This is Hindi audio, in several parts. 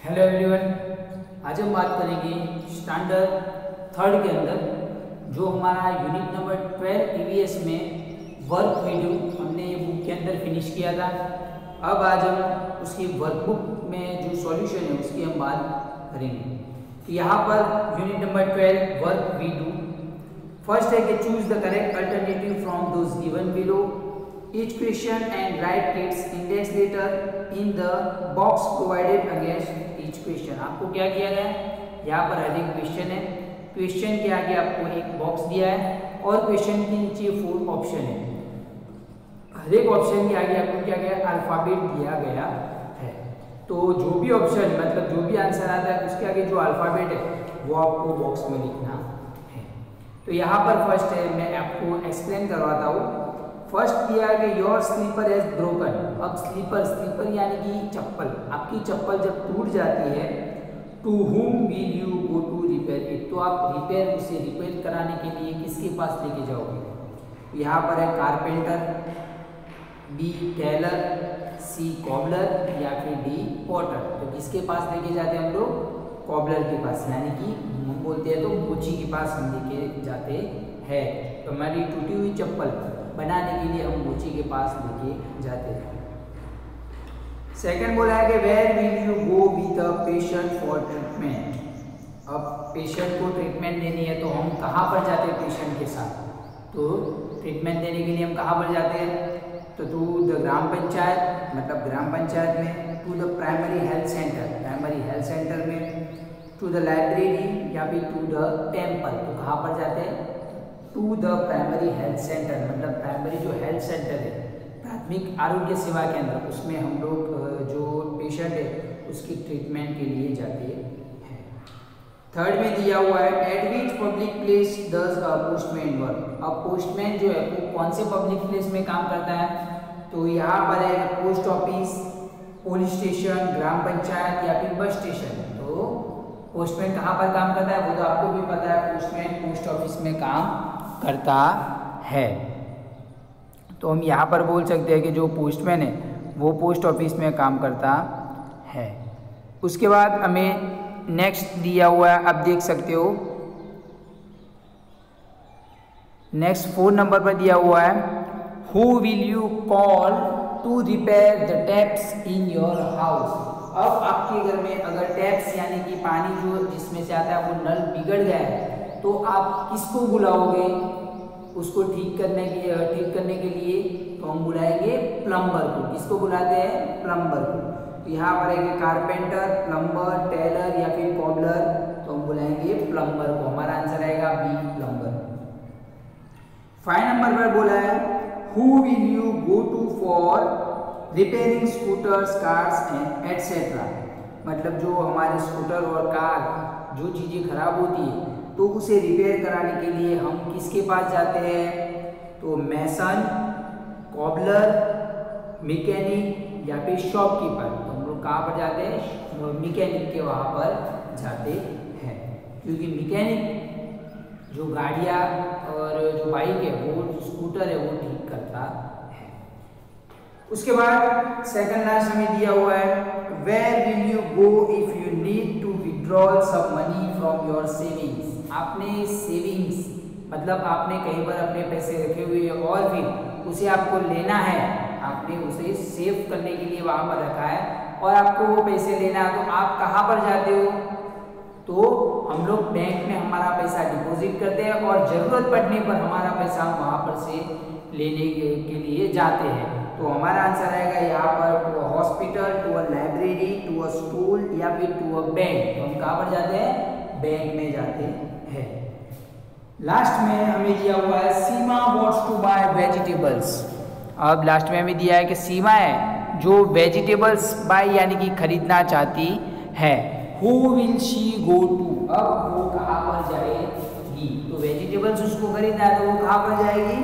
हेलो एवरीवन, आज हम बात करेंगे स्टैंडर्ड थर्ड के अंदर जो हमारा यूनिट नंबर 12 ईवीएस में वर्क वीडियो हमने ये बुक के अंदर फिनिश किया था। अब आज हम उसकी वर्कबुक में जो सॉल्यूशन है उसकी हम बात करेंगे। तो यहाँ per unit number 12 work video first है कि choose the correct alternative from those given below each question and write its index letter in the box provided against each question। आपको क्या किया गया है, यहाँ पर हर एक क्वेश्चन है, क्वेश्चन के आगे आपको एक बॉक्स दिया है और क्वेश्चन के नीचे 4 ऑप्शन है। हर एक ऑप्शन के आगे आपको क्या गया, अल्फाबेट दिया गया है। तो जो भी ऑप्शन मतलब जो भी आंसर आता है उसके आगे जो अल्फाबेट है वो आपको बॉक्स में लिखना है। तो यहाँ पर फर्स्ट है, मैं आपको एक्सप्लेन करवाता हूँ। फर्स्ट दिया है कि योर स्लीपर हैज ब्रोकन। अब स्लीपर यानी कि चप्पल, आपकी चप्पल जब टूट जाती है to whom will you go to repair it, तो आप उसे रिपेयर कराने के लिए किसके पास लेके जाओगे। यहाँ पर है कारपेंटर, बी टेलर, सी कॉबलर या फिर डी पॉटर। तो किसके पास लेके जाते हैं हम लोग, कॉबलर के पास, यानी कि हम बोलते हैं तो मोची के पास हम लेके जाते हैं। तो हमारी टूटी हुई चप्पल बनाने के लिए हम मोची के पास लेके जाते हैं। सेकंड बोला है कि where will you go with the patient for treatment. अब पेशेंट को ट्रीटमेंट देनी है तो हम कहाँ पर जाते हैं पेशेंट के साथ, तो ट्रीटमेंट देने के लिए हम कहाँ पर जाते हैं, तो टू द ग्राम पंचायत, मतलब ग्राम पंचायत में, to the primary health centre में, टू द लाइब्रेरी या फिर टू द टेम्पल। तो कहाँ पर जाते हैं, to the primary health centre, मतलब प्राइमरी जो हेल्थ सेंटर है प्राथमिक आरोग्य सेवा केंद्र, उसमें हम लोग जो पेशेंट है उसकी ट्रीटमेंट के लिए जाते हैं। थर्ड में दिया हुआ है eight which public place does a postman work. अब पोस्टमैन जो है वो कौन से पब्लिक प्लेस में काम करता है, तो यहाँ पर है पोस्ट ऑफिस, पुलिस स्टेशन, ग्राम पंचायत या फिर बस स्टेशन। तो पोस्टमैन कहाँ पर काम करता है वो तो आपको भी पता है, पोस्टमैन पोस्ट ऑफिस में काम करता है। तो हम यहाँ पर बोल सकते हैं कि जो पोस्टमैन है वो पोस्ट ऑफिस में काम करता है। उसके बाद हमें नेक्स्ट दिया हुआ है, आप देख सकते हो नेक्स्ट 4 नंबर पर दिया हुआ है who will you call to repair the taps in your house. अब आपके घर में अगर टैप्स यानी कि पानी जो जिसमें से आता है वो नल बिगड़ गया है तो आप किसको बुलाओगे उसको ठीक करने के लिए, तो हम बुलाएंगे प्लम्बर को। किसको बुलाते हैं, प्लम्बर को। तो यहाँ पर है कारपेंटर, प्लम्बर, टेलर या फिर कॉबलर, तो हम बुलाएंगे प्लम्बर को। हमारा आंसर आएगा बी प्लम्बर। 5 नंबर पर बोला है who will you go to for repairing scooters, cars and etcetera. मतलब जो हमारे स्कूटर और कार जो चीज़ें खराब होती है तो उसे रिपेयर कराने के लिए हम किसके पास जाते हैं, तो मैसन, कॉबलर, मैकेनिक या फिर शॉपकीपर। तो हम लोग कहाँ पर जाते हैं, मैकेनिक के वहाँ पर जाते हैं, क्योंकि मैकेनिक जो गाड़ियाँ और जो बाइक है वो स्कूटर है वो ठीक करता है। उसके बाद सेकंड लास्ट में दिया हुआ है where will you go if you need to withdraw some money from your savings. आपने सेविंग्स मतलब आपने कहीं पर अपने पैसे रखे हुए हैं और फिर उसे आपको लेना है, आपने उसे सेव करने के लिए वहाँ पर रखा है और आपको वो पैसे लेना है, तो आप कहाँ पर जाते हो, तो हम लोग बैंक में हमारा पैसा डिपॉजिट करते हैं और ज़रूरत पड़ने पर हमारा पैसा हम वहाँ पर से लेने के लिए जाते हैं। तो हमारा आंसर आएगा यहाँ पर to a hospital, to a library, to a school या फिर टू अ बैंक। तो हम कहाँ पर जाते हैं, बैंक में जाते हैं। लास्ट में हमें दिया हुआ है सीमा वांट्स टू बाय वेजिटेबल्स। अब लास्ट में हमें दिया है कि सीमा है जो वेजिटेबल्स बाय यानी कि खरीदना चाहती है। Who will she go to, अब वो कहाँ पर जाएगी, तो वेजिटेबल्स उसको खरीदना है तो वो कहाँ पर जाएगी,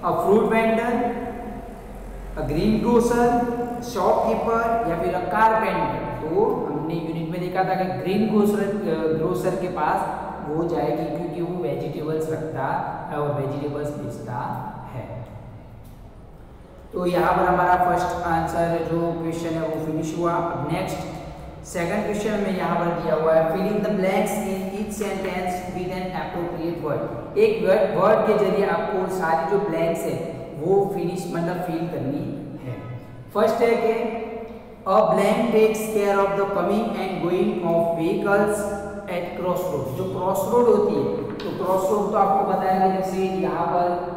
a fruit vendor, a green grocer, shopkeeper या फिर अ कारपेंटर। तो हमने यूनिट में देखा था कि ग्रीन ग्रोसर के पास वो जाएगी क्योंकि वो वेजिटेबल्स रखता है और वेजिटेबल्स बेचता है। तो यहाँ पर हमारा फर्स्ट आंसर जो क्वेश्चन है वो फिनिश हुआ। अब नेक्स्ट सेकंड क्वेश्चन में यहाँ पर दिया हुआ है filling the blanks in each sentence with an appropriate word. एक वर्ड के जरिए आपको सारी जो ब्लैंक्स है वो फिनिश मतलब फिल करनी है। फर्स्ट है कि a blank takes care of the coming and going of vehicles at cross road. जो क्रॉस रोड होती है तो क्रॉस रोड तो आपको बताया कि जैसे यहाँ पर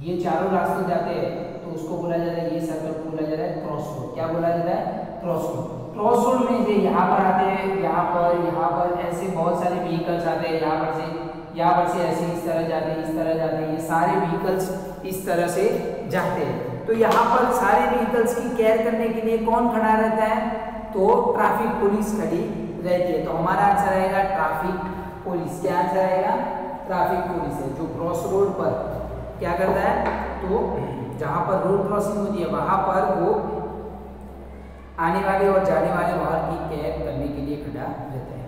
ये चारों रास्ते जाते हैं तो उसको बोला जाता है, ये सर्कल को बोला जाता है क्रॉस रोड। क्या बोला जाता है? Cross road. क्रॉस रोड में ये यहाँ पर आते हैं, यहाँ पर ऐसे बहुत सारे व्हीकल्स आते हैं, यहाँ पर से ऐसे इस तरह जाते हैं, इस तरह जाते हैं, ये सारे व्हीकल्स इस तरह से जाते हैं। तो यहाँ पर सारे व्हीकल्स की केयर करने के लिए कौन खड़ा रहता है? तो ट्रैफिक पुलिस खड़ी रहती है। तो हमारा आंसर आएगा ट्रैफिक पुलिस। क्या आंसर आएगा? ट्रैफिक पुलिस है जो क्रॉस रोड पर क्या करता है, तो जहाँ पर रोड क्रॉसिंग होती है वहाँ पर वो आने वाले और जाने वाले वाहन की केयर करने के लिए खड़ा रहता है।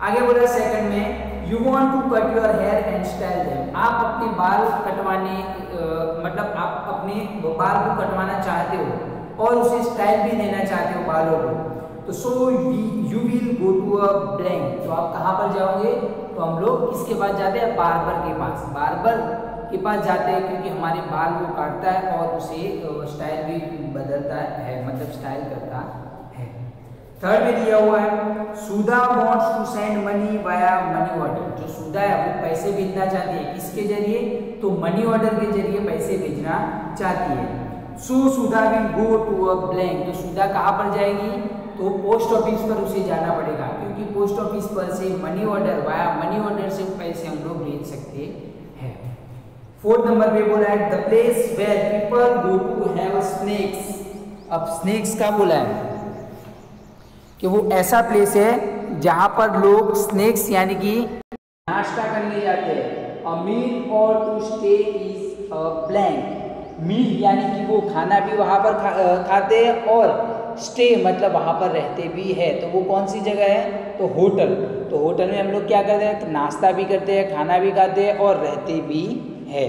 आगे बोला सेकंड में you want to cut your hair and style them. आप अपने बाल कटवाने मतलब आप अपने बाल को कटवाना चाहते हो और उसे स्टाइल भी देना चाहते हो बालों को, तो so you will go to a blank. तो आप कहाँ पर जाओगे? तो हम लोग किसके पास जाते हैं? बार्बर के पास। बार्बर के पास जाते हैं क्योंकि हमारे बाल को काटता है और उसे स्टाइल भी बदलता है, मतलब स्टाइल करता है। थर्ड में दिया हुआ है Sudha wants to send money via money order. जो सुधा है वो पैसे भेजना चाहती है, किसके जरिए? तो मनी ऑर्डर के जरिए पैसे भेजना चाहती है। So Sudha will go to a blank. तो सुधा कहाँ पर जाएगी? तो पोस्ट ऑफिस पर उसे जाना पड़ेगा क्योंकि पोस्ट ऑफिस पर से money order via money order से पैसे हम लोग भेज सकते हैं। फोर्थ नंबर पे बोला है the place where people go to have snacks. अब स्नैक्स का बोला है कि वो ऐसा प्लेस है जहां पर लोग स्नैक्स यानी कि नाश्ता करने जाते हैं। अ मील और to stay is a blank. Meal यानी कि वो खाना भी वहां पर खाते हैं और स्टे मतलब वहां पर रहते भी है। तो वो कौन सी जगह है? तो होटल। तो होटल में हम लोग क्या करते हैं? नाश्ता भी करते हैं, खाना भी खाते हैं और रहते भी है।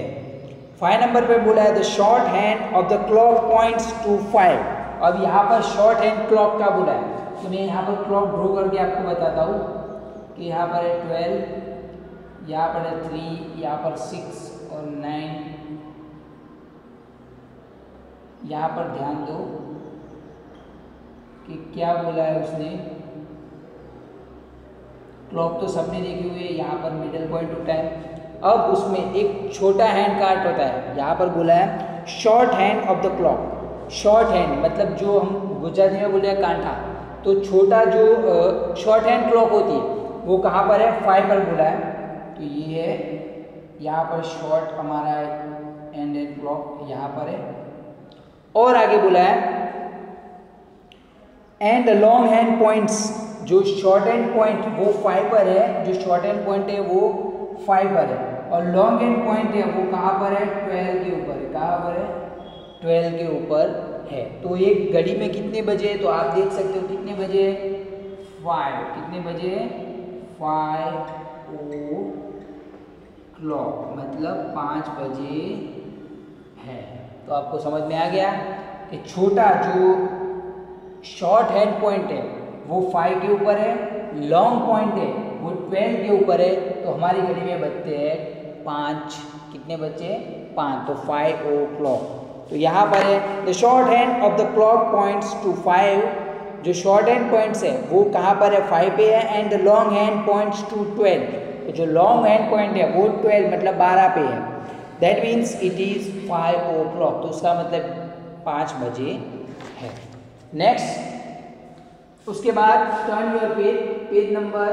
5 नंबर पे बोला है the short hand of the clock points to 5। अब यहाँ पर शॉर्ट हैंड क्लॉक का बोला है तो मैं यहाँ पर क्लॉक ड्रॉ करके आपको बताता हूँ कि यहाँ पर है 12, यहाँ पर है 3, यहाँ पर 6 और 9। यहाँ पर ध्यान दो कि क्या बोला है उसने। क्लॉक तो सबने देखी हुई है, यहाँ पर मिडिल पॉइंट होता है। अब उसमें एक छोटा हैंड कार्ट होता है, यहाँ पर बोला है short hand of the clock. Short hand मतलब जो हम गुजराती में बोले हैं कांटा, तो छोटा जो शॉर्ट हैंड क्लॉक होती है वो कहाँ पर है? 5 पर बोला है। तो ये है यहाँ पर शॉर्ट हमारा हैंड क्लॉक यहाँ पर है। और आगे बोला है and the long hand points. जो शॉर्ट हैंड पॉइंट वो 5 पर है, जो शॉर्ट हैंड पॉइंट है वो 5 पर है और लॉन्ग हैंड पॉइंट है वो कहाँ पर है? 12 के ऊपर है। कहाँ पर है? 12 के ऊपर है। तो एक घड़ी में कितने बजे? तो आप देख सकते हो कितने बजे? 5। कितने बजे? 5 o'clock मतलब 5 बजे है। तो आपको समझ में आ गया कि छोटा जो शॉर्ट हैंड पॉइंट है वो 5 के ऊपर है, लॉन्ग पॉइंट है वो 12 के ऊपर है। तो हमारी घड़ी में बजते हैं 5। कितने बजे? 5। तो 5 o'clock। तो यहाँ पर है the short hand of the clock points to 5। जो शॉर्ट हैंड पॉइंट्स है वो कहाँ पर है? 5 पे है। And the long hand points to 12। तो जो लॉन्ग हैंड पॉइंट है वो 12 मतलब 12 पे है। That means it is 5 o'clock। तो उसका मतलब 5 बजे है। नेक्स्ट उसके बाद turn your page. Page number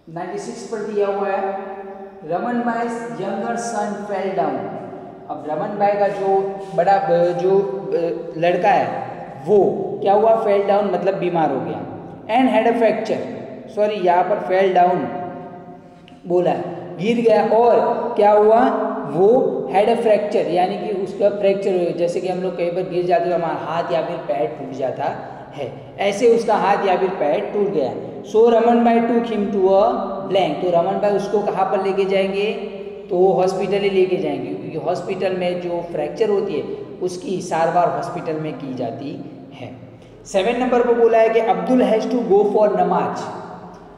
96 पर दिया हुआ है रमन भाई यंगर सन फेल डाउन। अब रमन भाई का जो बड़ा जो लड़का है वो क्या हुआ? फेल डाउन मतलब बीमार हो गया। And had a fracture. Sorry यहाँ पर फेल डाउन बोला है, गिर गया और क्या हुआ? वो हैड अ फ्रैक्चर यानी कि उसका फ्रैक्चर हो। जैसे कि हम लोग कहीं पर गिर जाते तो हमारा हाथ या फिर पैर टूट जाता है, ऐसे उसका हाथ या फिर पैर टूट गया। सो रमन भाई टूक हिम टू अ ब्लैंक। तो रमन भाई उसको कहाँ पर लेके जाएंगे? तो वो हॉस्पिटल ही लेके जाएंगे क्योंकि हॉस्पिटल में जो फ्रैक्चर होती है उसकी सारवार हॉस्पिटल में की जाती है। 7 नंबर पर बोला है कि Abdul has to go for namaz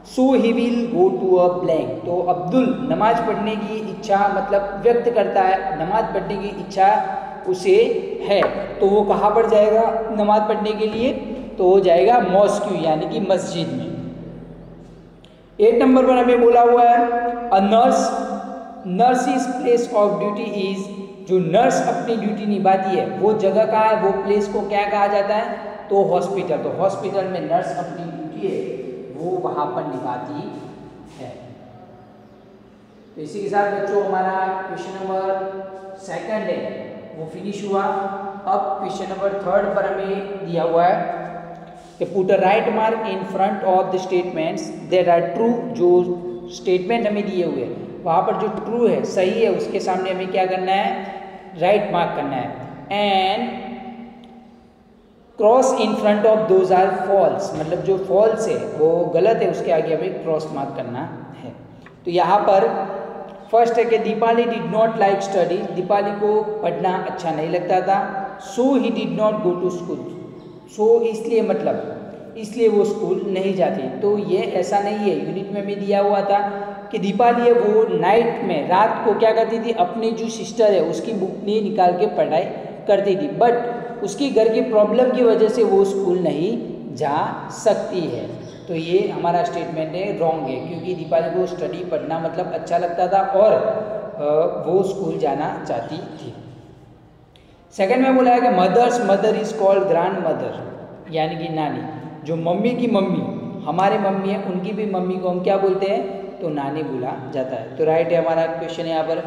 so he will go to a blank. तो अब्दुल नमाज पढ़ने की इच्छा मतलब व्यक्त करता है, नमाज पढ़ने की इच्छा उसे है, तो वो कहाँ पर जाएगा नमाज पढ़ने के लिए? तो वो जाएगा मॉस्क यानी कि मस्जिद में। 8 नंबर पर हमें बोला हुआ है a nurse is place of duty is, जो नर्स अपनी ड्यूटी निभाती है वो जगह कहाँ है, वो प्लेस को क्या कहा जाता है? तो हॉस्पिटल। तो हॉस्पिटल में नर्स अपनी ड्यूटी है वो वहाँ पर निभाती है। तो इसी के साथ बच्चों हमारा क्वेश्चन नंबर 2 है वो फिनिश हुआ। अब क्वेश्चन नंबर 3 पर हमें दिया हुआ है कि put a right mark in front of the statements that are true. जो स्टेटमेंट हमें दिए हुए वहाँ पर जो ट्रू है, सही है, उसके सामने हमें क्या करना है? राइट मार्क करना है। And cross in front of those are false, मतलब जो फॉल्स है वो गलत है उसके आगे हमें क्रॉस मार्क करना है। तो यहाँ पर फर्स्ट है कि Deepali did not like study, Deepali को पढ़ना अच्छा नहीं लगता था। So he did not go to school, so इसलिए मतलब इसलिए वो स्कूल नहीं जाती। तो ये ऐसा नहीं है, यूनिट में भी दिया हुआ था कि दीपाली है वो नाइट में रात को क्या करती थी, अपनी जो सिस्टर है उसकी बुक नहीं निकाल के पढ़ाई करती थी, बट उसकी घर की प्रॉब्लम की वजह से वो स्कूल नहीं जा सकती है। तो ये हमारा स्टेटमेंट है रॉन्ग है, क्योंकि दीपाली को स्टडी पढ़ना मतलब अच्छा लगता था और वो स्कूल जाना चाहती थी। सेकंड में बोला है कि mothers mother is called grandmother, यानी कि नानी। जो मम्मी की मम्मी हमारे मम्मी है उनकी भी मम्मी को हम क्या बोलते हैं? तो नानी बोला जाता है। तो राइट है हमारा क्वेश्चन यहाँ पर।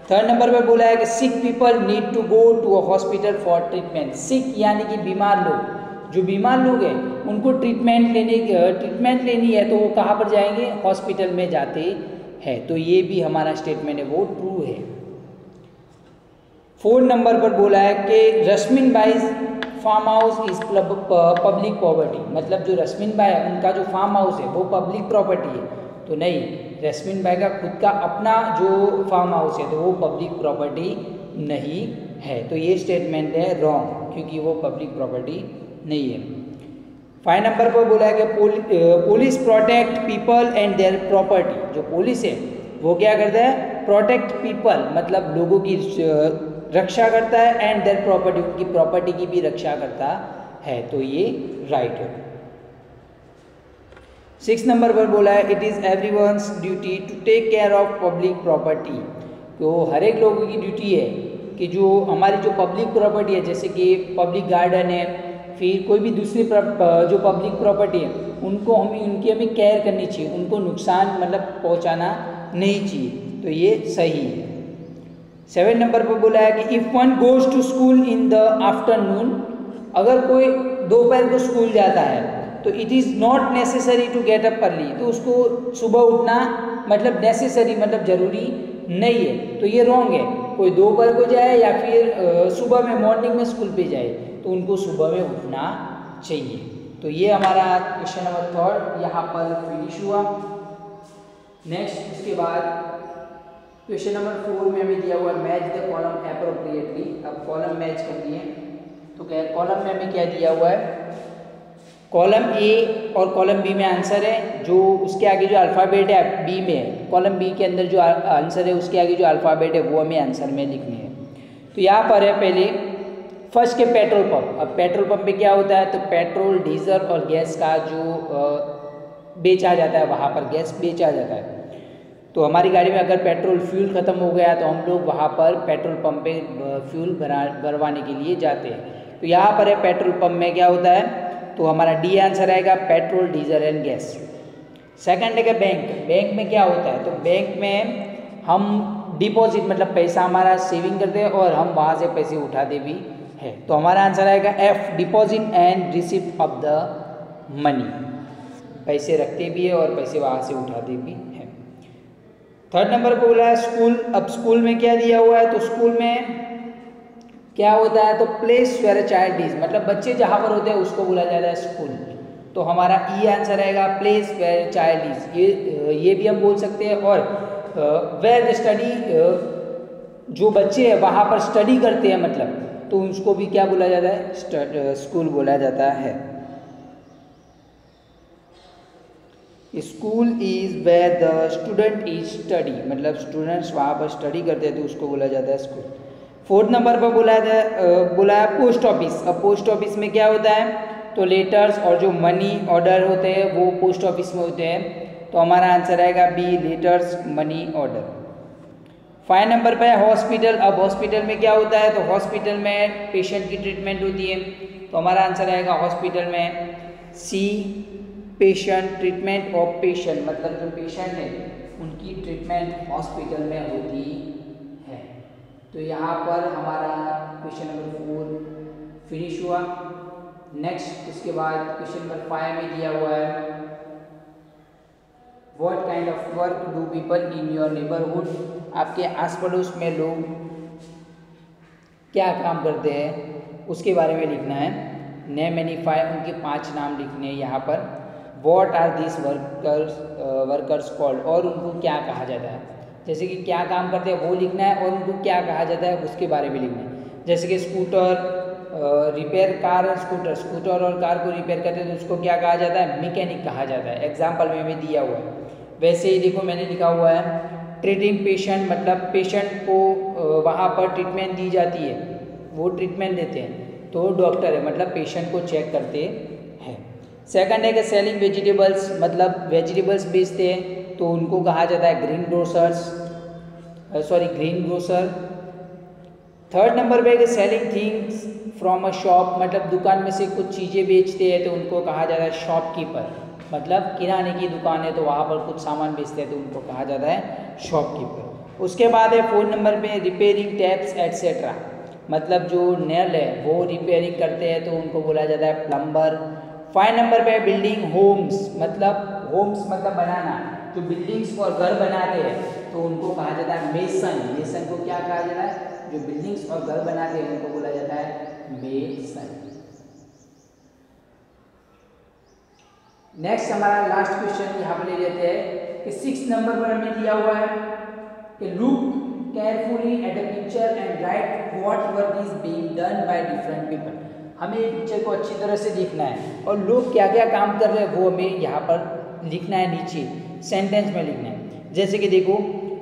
3rd नंबर पर बोला है कि sick people need to go to a hospital for treatment. Sick यानी कि बीमार लोग, जो बीमार लोग हैं उनको ट्रीटमेंट लेनी है तो वो कहाँ पर जाएंगे? हॉस्पिटल में जाते हैं। तो ये भी हमारा स्टेटमेंट है वो ट्रू है। 4 नंबर पर बोला है कि रश्मिन भाई farm house is public property, मतलब जो रश्मिन भाई है उनका जो फार्म हाउस है वो पब्लिक प्रॉपर्टी है। तो नहीं, रश्मिन भाई का खुद का अपना जो फार्म हाउस है तो वो पब्लिक प्रॉपर्टी नहीं है। तो ये स्टेटमेंट है रॉन्ग, क्योंकि वो पब्लिक प्रॉपर्टी नहीं है। 5 नंबर पर बोला है कि police protect people and their property. जो पुलिस है वो क्या करता है? प्रोटेक्ट पीपल, मतलब लोगों की रक्षा करता है, एंड देयर प्रॉपर्टी, उनकी प्रॉपर्टी की भी रक्षा करता है। तो ये राइट है। 6 नंबर पर बोला है it is everyone's duty to take care of public property. तो हर एक लोगों की ड्यूटी है कि जो हमारी जो पब्लिक प्रॉपर्टी है, जैसे कि पब्लिक गार्डन है, फिर कोई भी दूसरी जो पब्लिक प्रॉपर्टी है उनको उनकी हमें केयर करनी चाहिए, उनको नुकसान मतलब पहुंचाना नहीं चाहिए। तो ये सही है। 7 नंबर पर बोला है कि if one goes to school in the afternoon, अगर कोई दोपहर को स्कूल जाता है तो it is not necessary to get up early, तो उसको सुबह उठना मतलब नेसेसरी मतलब ज़रूरी नहीं है। तो ये रॉन्ग है। कोई दोपहर को जाए या फिर सुबह में मॉर्निंग में स्कूल पे जाए तो उनको सुबह में उठना चाहिए। तो ये हमारा क्वेश्चन नंबर 3 यहाँ पर फिनिश हुआ। नेक्स्ट उसके बाद क्वेश्चन नंबर 4 में हमें दिया हुआ मैच द कॉलम एप्रोप्रिएटली। अब कॉलम मैच कर दिए तो क्या कॉलम में हमें क्या दिया हुआ है? कॉलम ए और कॉलम बी में आंसर है, जो उसके आगे जो अल्फ़ाबेट है बी में, कॉलम बी के अंदर जो आंसर है उसके आगे जो अल्फ़ाबेट है वो हमें आंसर में लिखनी है। तो यहाँ पर है पहले फर्स्ट के पेट्रोल पंप। अब पेट्रोल पंप पे क्या होता है? तो पेट्रोल, डीजल और गैस का जो बेचा जाता है, वहाँ पर गैस बेचा जाता है। तो हमारी गाड़ी में अगर पेट्रोल फ्यूल ख़त्म हो गया तो हम लोग वहाँ पर पेट्रोल पंप पे फ्यूल भरवाने के लिए जाते हैं। तो यहाँ पर है पेट्रोल पंप में क्या होता है? तो हमारा डी आंसर आएगा petrol, diesel and gas. Second है बैंक। बैंक में क्या होता है? तो बैंक में हम डिपॉजिट मतलब पैसा हमारा सेविंग करते हैं और हम वहाँ से पैसे उठाते भी हैं। तो हमारा आंसर आएगा F, deposit and receipt of the money. पैसे रखते भी है और पैसे वहाँ से उठाते भी हैं। 3rd नंबर पर बोला है स्कूल। अब स्कूल में क्या दिया हुआ है? तो स्कूल में क्या होता है? तो place where a child is, मतलब बच्चे जहाँ पर होते हैं उसको बोला जाता है स्कूल। तो हमारा ई आंसर आएगा प्लेस वेयर चाइल्ड इज। ये भी हम बोल सकते हैं। और वेयर द स्टडी, जो बच्चे हैं वहाँ पर स्टडी करते हैं, मतलब तो उसको भी क्या बोला जाता है, स्कूल बोला जाता है। School is where the student is study, मतलब स्टूडेंट्स वहाँ पर स्टडी करते हैं तो उसको बोला जाता है स्कूल। 4th नंबर पर बोला है पोस्ट ऑफिस। अब पोस्ट ऑफिस में क्या होता है, तो लेटर्स और जो मनी ऑर्डर होते हैं वो पोस्ट ऑफिस में होते हैं, तो हमारा आंसर आएगा B, letters money order. 5 number पे हॉस्पिटल। अब हॉस्पिटल में क्या होता है, तो हॉस्पिटल में पेशेंट की ट्रीटमेंट होती है, तो हमारा आंसर आएगा हॉस्पिटल में सी, पेशेंट, ट्रीटमेंट ऑफ पेशेंट, मतलब जो पेशेंट है उनकी ट्रीटमेंट हॉस्पिटल में होती है। तो यहाँ पर हमारा क्वेश्चन नंबर 4 फिनिश हुआ। नेक्स्ट उसके बाद क्वेश्चन नंबर 5 में दिया हुआ है what kind of work do people in your neighbourhood, आपके आस पड़ोस में लोग क्या काम करते हैं उसके बारे में लिखना है। नेम एनी 5, उनके 5 नाम लिखने हैं यहाँ पर। What are this workers called, और उनको क्या कहा जाता है, जैसे कि क्या काम करते हैं वो लिखना है और उनको क्या कहा जाता है उसके बारे में लिखना है। जैसे कि स्कूटर, रिपेयर कार और स्कूटर और कार को रिपेयर करते हैं तो उसको क्या कहा जाता है, मैकेनिक कहा जाता है। एग्जाम्पल में भी दिया हुआ है। वैसे ही देखो मैंने लिखा हुआ है ट्रीटिंग पेशेंट, मतलब पेशेंट को वहाँ पर ट्रीटमेंट दी जाती है, वो ट्रीटमेंट देते हैं तो डॉक्टर है, मतलब पेशेंट को चेक करते हैं। सेकंड है कि सेलिंग वेजिटेबल्स, मतलब वेजिटेबल्स बेचते हैं तो उनको कहा जाता है ग्रीन ग्रोसर। थर्ड नंबर पे कि selling things from a shop, मतलब दुकान में से कुछ चीज़ें बेचते हैं तो उनको कहा जाता है शॉपकीपर, मतलब किराने की दुकान है तो वहाँ पर कुछ सामान बेचते हैं तो उनको कहा जाता है शॉपकीपर। उसके बाद है 4 नंबर पे रिपेयरिंग टैप्स एटसेट्रा, मतलब जो नल है वो रिपेयरिंग करते हैं तो उनको बोला जाता है प्लम्बर। 5 नंबर पे बिल्डिंग होम्स, मतलब बनाना, जो बिल्डिंग्स और घर बनाते हैं तो उनको कहा जाता है मेसन को क्या कहा जाता है, जो बिल्डिंग्स और घर बनाते हैं उनको बोला जाता है मेसन। नेक्स्ट हमारा लास्ट क्वेश्चन यहाँ पर ले लेते हैं कि 6 नंबर पर हमें दिया हुआ है कि look carefully at the picture and right what work is being done by different people. हमें पिक्चर को अच्छी तरह से देखना है और लोग क्या क्या काम कर रहे हैं वो हमें यहाँ पर लिखना है, नीचे सेंटेंस में लिखना है। जैसे कि देखो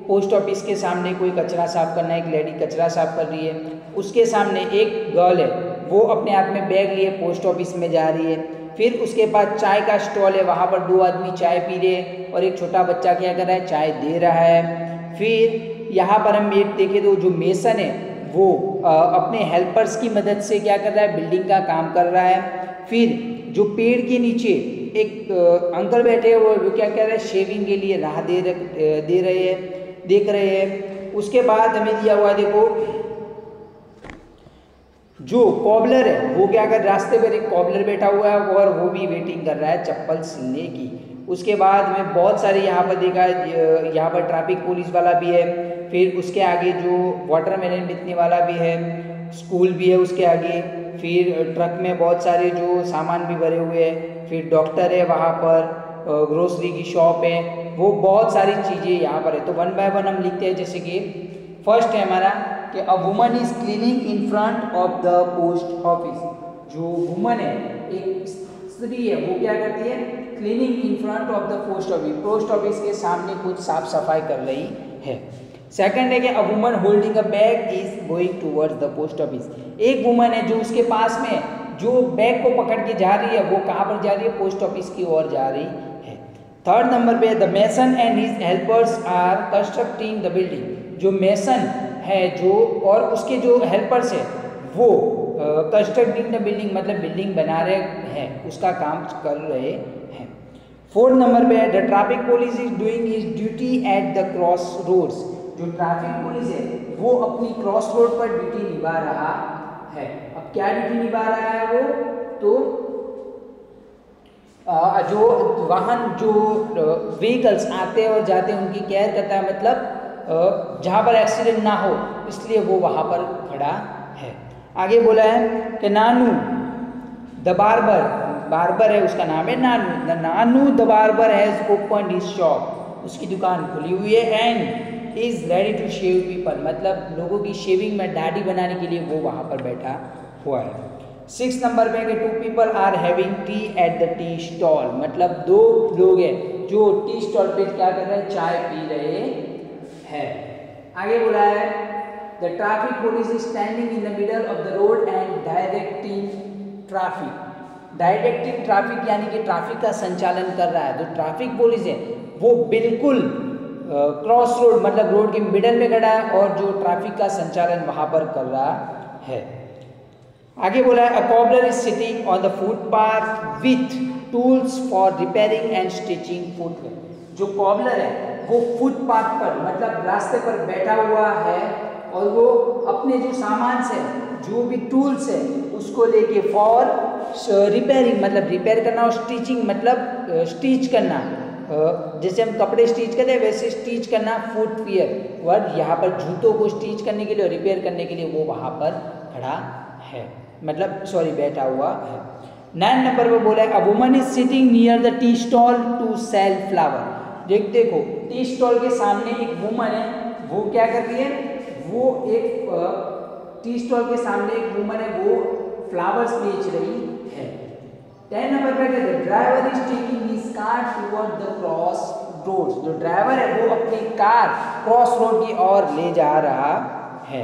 पोस्ट ऑफिस के सामने कोई कचरा साफ करना है, एक लेडी कचरा साफ कर रही है, उसके सामने एक गर्ल है वो अपने हाथ में बैग लिए पोस्ट ऑफिस में जा रही है। फिर उसके बाद चाय का स्टॉल है, वहाँ पर 2 आदमी चाय पी रहे हैं और एक छोटा बच्चा क्या कर रहा है, चाय दे रहा है। फिर यहाँ पर हम देखें तो जो मेसन है वो अपने हेल्पर्स की मदद से क्या कर रहा है, बिल्डिंग का काम कर रहा है। फिर जो पेड़ के नीचे एक अंकल बैठे हुए वो क्या कर रहे हैं, शेविंग के लिए राह देख रहे हैं। उसके बाद हमें दिया हुआ देखो जो कॉबलर है वो क्या कर, रास्ते पर एक कॉबलर बैठा हुआ है और वो भी वेटिंग कर रहा है चप्पल सिलने की। उसके बाद में बहुत सारे यहाँ पर देखा, यहाँ पर ट्रैफिक पुलिस वाला भी है। फिर उसके आगे जो वाटरमेलन बेचने वाला भी है, स्कूल भी है उसके आगे। फिर ट्रक में बहुत सारे जो सामान भी भरे हुए हैं। फिर डॉक्टर है वहाँ पर, ग्रोसरी की शॉप है, वो बहुत सारी चीज़ें यहाँ पर है। तो 1 बाय 1 हम लिखते हैं। जैसे कि फर्स्ट है हमारा कि अ woman is cleaning in front of the post office. जो वुमन है, एक स्त्री है, वो क्या करती है, cleaning in front of the post office के सामने कुछ साफ सफाई कर रही है। सेकंड है कि a woman holding a bag is going towards the post office. एक वुमन है जो उसके पास में जो बैग को पकड़ के जा रही है, वो कहाँ पर जा रही है, पोस्ट ऑफिस की ओर जा रही है। थर्ड नंबर पे the mason and his helpers are constructing the building. जो मेसन है जो और उसके जो हेल्पर्स है वो कंस्ट्रक्टिंग द बिल्डिंग, मतलब बिल्डिंग बना रहे हैं, उसका काम कर रहे हैं। फोर्थ नंबर पे the traffic police is doing his duty at the cross roads. जो ट्रैफिक पुलिस है वो अपनी क्रॉस रोड पर ड्यूटी निभा रहा है। अब क्या ड्यूटी निभा रहा है वो, तो जो वाहन जो व्हीकल्स आते हैं और जाते हैं उनकी केयर करता है, मतलब जहाँ पर एक्सीडेंट ना हो इसलिए वो वहाँ पर खड़ा है। आगे बोला है कि नानू द बार्बर है, उसका नाम है Nanu. The barber has opened his shop. उसकी दुकान खुली हुई है। And is ready to shave people, मतलब लोगों की शेविंग में दाढ़ी बनाने के लिए वो वहाँ पर बैठा हुआ है। 6 नंबर पे कि 2 people are having tea at the tea stall, मतलब 2 लोग हैं जो टी स्टॉल पे क्या कर रहे हैं, चाय पी रहे हैं। आगे बोला है the traffic police is standing in the middle of the road and directing traffic. Directing traffic यानी कि ट्रैफिक का संचालन कर रहा है। जो ट्रैफिक पुलिस है वो बिल्कुल क्रॉस रोड मतलब रोड के मिडल में खड़ा है और जो ट्रैफिक का संचालन वहां पर कर रहा है। आगे बोला है a cobbler is sitting on the footpath with tools for repairing and stitching footwear. जो कॉबलर है वो फुटपाथ पर मतलब रास्ते पर बैठा हुआ है और वो अपने जो सामान से जो भी टूल्स है उसको लेके फॉर रिपेयरिंग मतलब रिपेयर करना और स्टिचिंग मतलब स्टिच करना, जैसे हम कपड़े स्टिच करते हैं वैसे स्टिच करना फुटवियर वर्ड, यहाँ पर जूतों को स्टिच करने के लिए और रिपेयर करने के लिए वो वहाँ पर खड़ा है मतलब सॉरी बैठा हुआ है। 9 नंबर पर बोला है a woman is sitting near the tea stall to sell flower. देखो टी स्टॉल के सामने एक वुमन है, वो क्या कर रही है, वो एक टी स्टॉल के सामने एक वुमन है वो फ्लावर्स बेच रही है। 10 नंबर पर the driver is taking his car toward the cross road. जो ड्राइवर है वो अपनी कार क्रॉस रोड की ओर ले जा रहा है।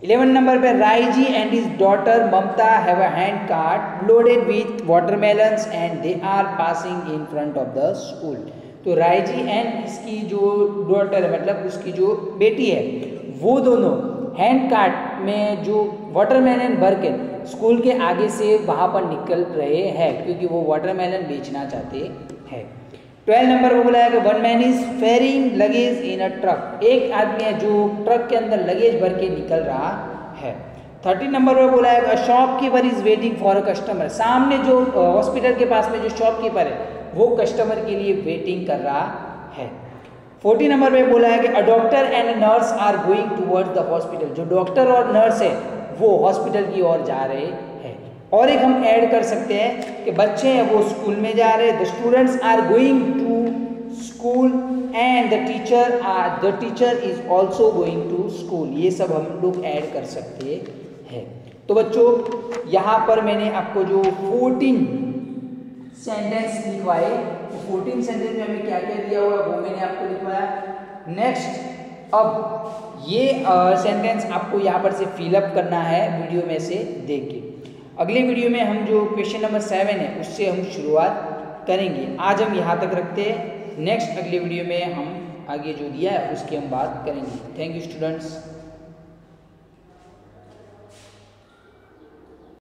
11 नंबर पे Raiji and his daughter Mamta have a hand cart loaded with watermelons and they are passing in front of the school. तो राइजी एंड इसकी जो डॉटर है मतलब उसकी जो बेटी है वो दोनों हैंड कार्ट में जो वाटरमेलन भर के स्कूल के आगे से वहाँ पर निकल रहे हैं क्योंकि वो वाटरमेलन बेचना चाहते हैं। 12 नंबर पर बोला है कि one man is ferrying luggage in a truck. एक आदमी है जो ट्रक के अंदर लगेज भर के निकल रहा है। 13 नंबर पर बोला है कि shopkeeper is waiting for a customer. सामने जो हॉस्पिटल के पास में जो शॉपकीपर है वो कस्टमर के लिए वेटिंग कर रहा है। 14 नंबर पे बोला है कि a doctor and nurse are going towards the hospital. जो डॉक्टर और नर्स है वो हॉस्पिटल की ओर जा रहे हैं। और एक हम ऐड कर सकते हैं कि बच्चे हैं वो स्कूल में जा रहे हैं। The students are going to school and the teacher is also going to school. ये सब हम लोग ऐड कर सकते हैं। तो बच्चों यहाँ पर मैंने आपको जो 14 सेंटेंस लिखवाए, 14 सेंटेंस में हमें क्या क्या दिया हुआ है वो मैंने आपको लिखवाया। नेक्स्ट अब ये सेंटेंस आपको यहाँ पर से फिलअप करना है वीडियो में से देख के। अगले वीडियो में हम जो क्वेश्चन नंबर 7 है उससे हम शुरुआत करेंगे। आज हम यहाँ तक रखते हैं, नेक्स्ट अगले वीडियो में हम आगे जो दिया है उसकी हम बात करेंगे। Thank you students.